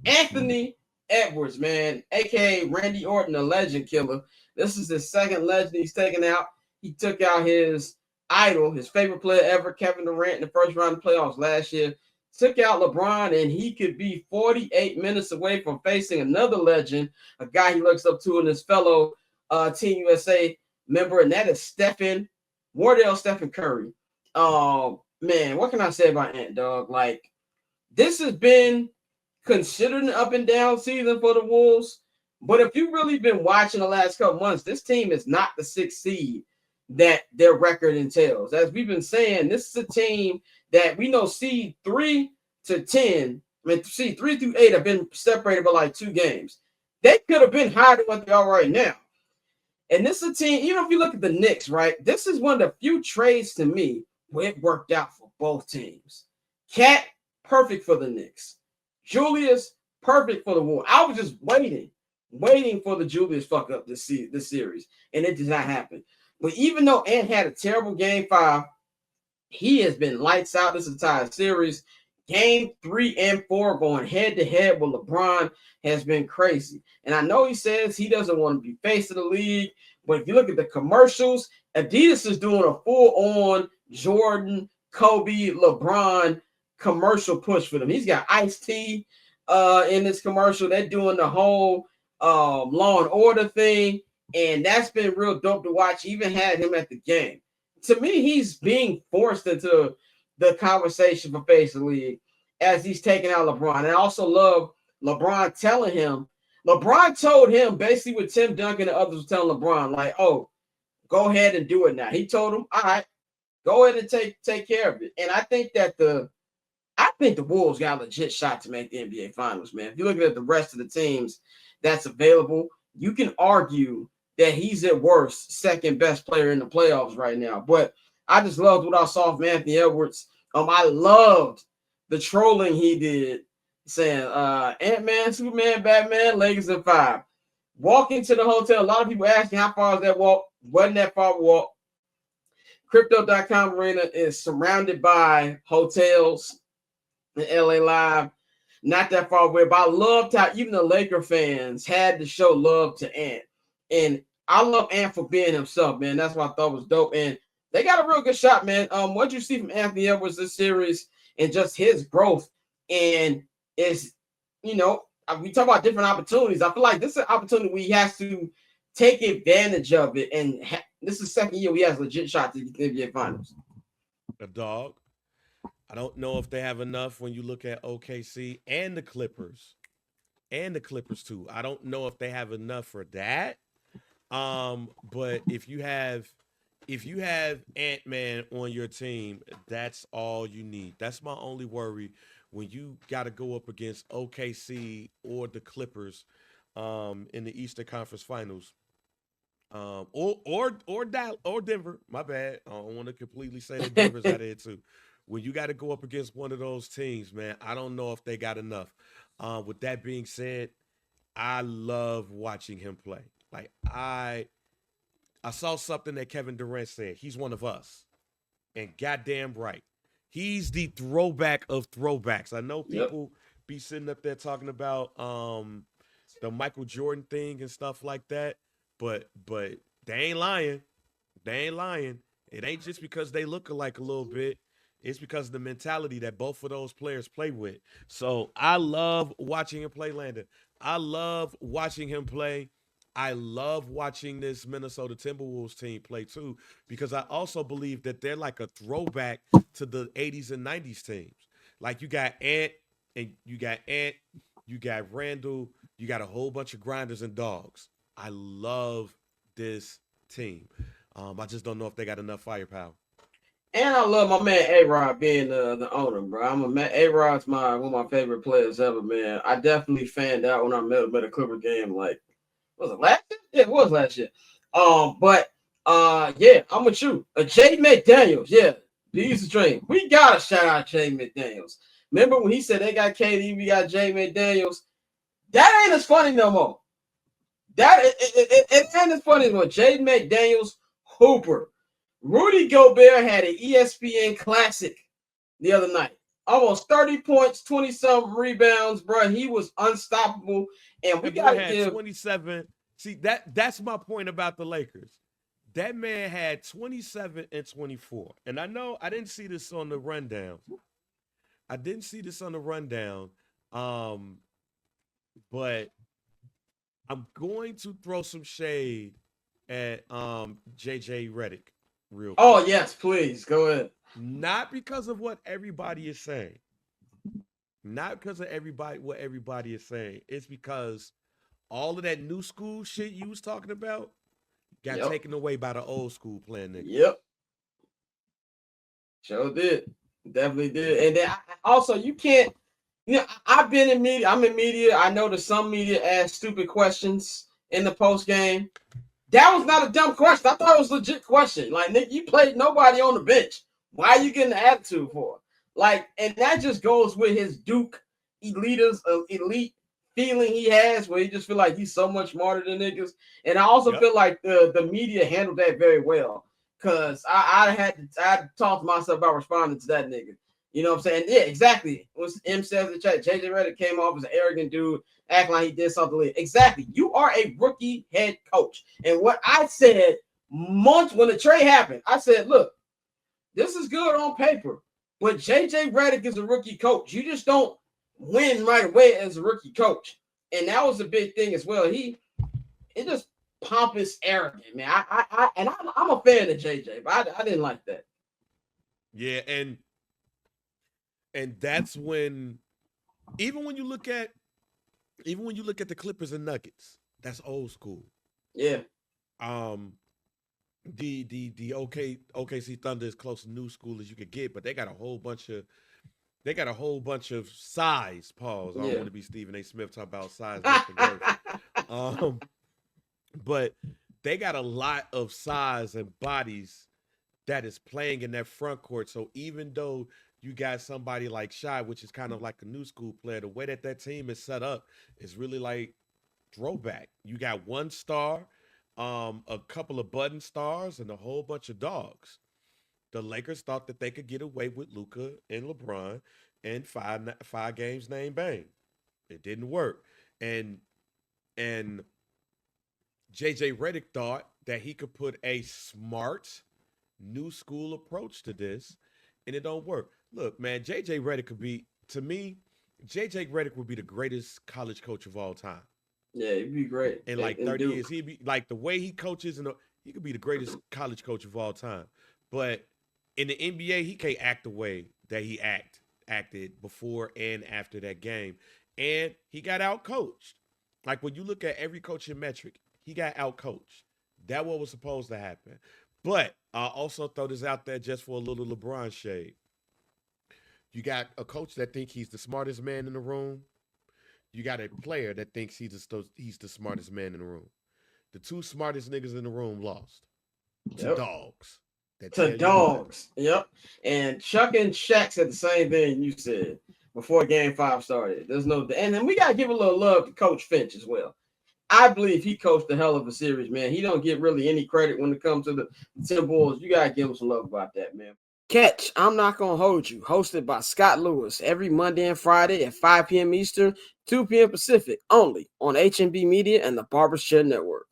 Anthony Edwards, man, aka Randy Orton, the legend killer. This is his second legend he's taken out. He took out his idol, his favorite player ever, Kevin Durant, in the first round of playoffs last year. Took out LeBron, and he could be 48 minutes away from facing another legend, a guy he looks up to, and his fellow Team USA member, and that is Stephen Curry. Man, what can I say about Ant, dog? Like, this has been considered an up and down season for the Wolves. But if you've really been watching the last couple months, this team is not the 6th seed that their record entails. As we've been saying, this is a team that we know seed 3 to 10, seed 3 through 8 have been separated by like 2 games. They could have been higher than what they are right now. And this is a team, you know, if you look at the Knicks, right, this is one of the few trades to me where it worked out for both teams. Cat, perfect for the Knicks. Julius, perfect for the Wolves. I was just waiting for the Julius fuck up this series, and it did not happen. But even though Ant had a terrible game 5, he has been lights out this entire series. Game 3 and 4 going head-to-head with LeBron has been crazy. And I know he says he doesn't want to be face of the league, but if you look at the commercials, Adidas is doing a full-on Jordan, Kobe, LeBron commercial push for them. He's got Ice-T in this commercial. They're doing the whole Law and Order thing, and that's been real dope to watch. Even had him at the game. To me, he's being forced into the conversation for face of the league as he's taking out LeBron. And I also love LeBron telling him, LeBron told him basically what Tim Duncan and others were telling LeBron, like, oh, go ahead and do it now. He told him, all right, go ahead and take care of it. And I think that the Wolves got a legit shot to make the NBA Finals, man. If you're looking at the rest of the teams that's available, you can argue that he's at worst second best player in the playoffs right now. But I just loved what I saw from Anthony Edwards. I loved the trolling he did, saying Ant-Man, Superman, Batman, Lakers in 5. Walking to the hotel, a lot of people asking how far is that walk. Wasn't that far of a walk. Crypto.com arena is surrounded by hotels in LA Live. Not that far away, but I loved how even the Laker fans had to show love to Ant. And I love Ant for being himself, man. That's what I thought was dope. And they got a real good shot, man. What you see from Anthony Edwards this series and just his growth, and is, you know, we talk about different opportunities. I feel like this is an opportunity where he has to take advantage of it, and this is the second year he has a legit shot to the NBA Finals. A dog. I don't know if they have enough when you look at OKC and the Clippers too. I don't know if they have enough for that. But if you have Ant-Man on your team, that's all you need. That's my only worry when you got to go up against OKC or the Clippers in the Eastern Conference Finals. Or Denver. My bad. I don't want to completely say that Denver's out there too. When you got to go up against one of those teams, man, I don't know if they got enough. With that being said, I love watching him play. Like, I saw something that Kevin Durant said. He's one of us. And goddamn right. He's the throwback of throwbacks. I know people be sitting up there talking about the Michael Jordan thing and stuff like that. But they ain't lying. They ain't lying. It ain't just because they look alike a little bit. It's because of the mentality that both of those players play with. So I love watching him play, Landon. I love watching him play. I love watching this Minnesota Timberwolves team play too, because I also believe that they're like a throwback to the 80s and 90s teams. Like you got Ant, you got Randall, you got a whole bunch of grinders and dogs. I love this team. I just don't know if they got enough firepower. And I love my man A-Rod being the owner, bro. A-Rod's one of my favorite players ever, man. I definitely fanned out when I met him at a Clipper game. Like, was it last year? Yeah, it was last year. Yeah, I'm with you. Jay McDaniels, yeah, he's the train. We gotta shout out Jay McDaniels. Remember when he said they got KD, we got Jay McDaniels? That ain't as funny no more. It ain't as funny as what Jay McDaniels Hooper. Rudy Gobert had an ESPN Classic the other night. almost 30 points, 20-something rebounds, bro. He was unstoppable. And we got to give 27. See, that's my point about the Lakers. That man had 27 and 24. And I know I didn't see this on the rundown. But I'm going to throw some shade at JJ Redick real quick. Oh, yes, please. Go ahead. Not because of what everybody is saying. Not because of what everybody is saying. It's because all of that new school shit you was talking about got taken away by the old school playing niggas. Yep. Sure did. Definitely did. And then also, you can't, I've been in media. I'm in media. I know that some media ask stupid questions in the post game. That was not a dumb question. I thought it was a legit question. Like, Nick, you played nobody on the bench. Why are you getting the attitude for? Like, and that just goes with his Duke elite feeling he has, where he just feel like he's so much smarter than niggas. And I also feel like the media handled that very well. Cause I had to talk to myself about responding to that nigga. You know what I'm saying? Yeah, exactly. What M says in the chat, JJ Redick came off as an arrogant dude, acting like he did something. Exactly. You are a rookie head coach. And what I said months when the trade happened, I said, look, this is good on paper, but JJ Redick is a rookie coach. You just don't win right away as a rookie coach. And that was a big thing as well. It just pompous, arrogant, man. I'm a fan of JJ, but I didn't like that. Yeah, and that's when, even when you look at the Clippers and Nuggets, that's old school. Yeah. The OKC Thunder is close to new school as you could get, but they got a whole bunch of size. Pause. I don't want to be Stephen A. Smith talking about size. But they got a lot of size and bodies that is playing in that front court. So even though you got somebody like Shy, which is kind of like a new school player, the way that team is set up is really like throwback. You got one star, a couple of button stars, and a whole bunch of dogs. The Lakers thought that they could get away with Luka and LeBron and five games name bang. It didn't work. And JJ Redick thought that he could put a smart new school approach to this, and it don't work. Look, man, JJ Redick would be the greatest college coach of all time. Yeah, he'd be great. In like 30 years, he'd be like, the way he coaches, and he could be the greatest college coach of all time. But in the NBA, he can't act the way that he acted before and after that game. And he got out-coached. Like, when you look at every coaching metric, he got out-coached. That what was supposed to happen. But I'll also throw this out there just for a little LeBron shade. You got a coach that thinks he's the smartest man in the room. You got a player that thinks he's the smartest man in the room. The two smartest niggas in the room lost to dogs. To dogs. Yep. And Chuck and Shaq said the same thing you said before Game 5 started. And then we got to give a little love to Coach Finch as well. I believe he coached a hell of a series, man. He don't get really any credit when it comes to the Timberwolves. You got to give him some love about that, man. Catch I'm Not Gonna Hold You, hosted by Scott Lewis, every Monday and Friday at 5 p.m. Eastern, 2 p.m. Pacific, only on HNB Media and the Barbershop Network.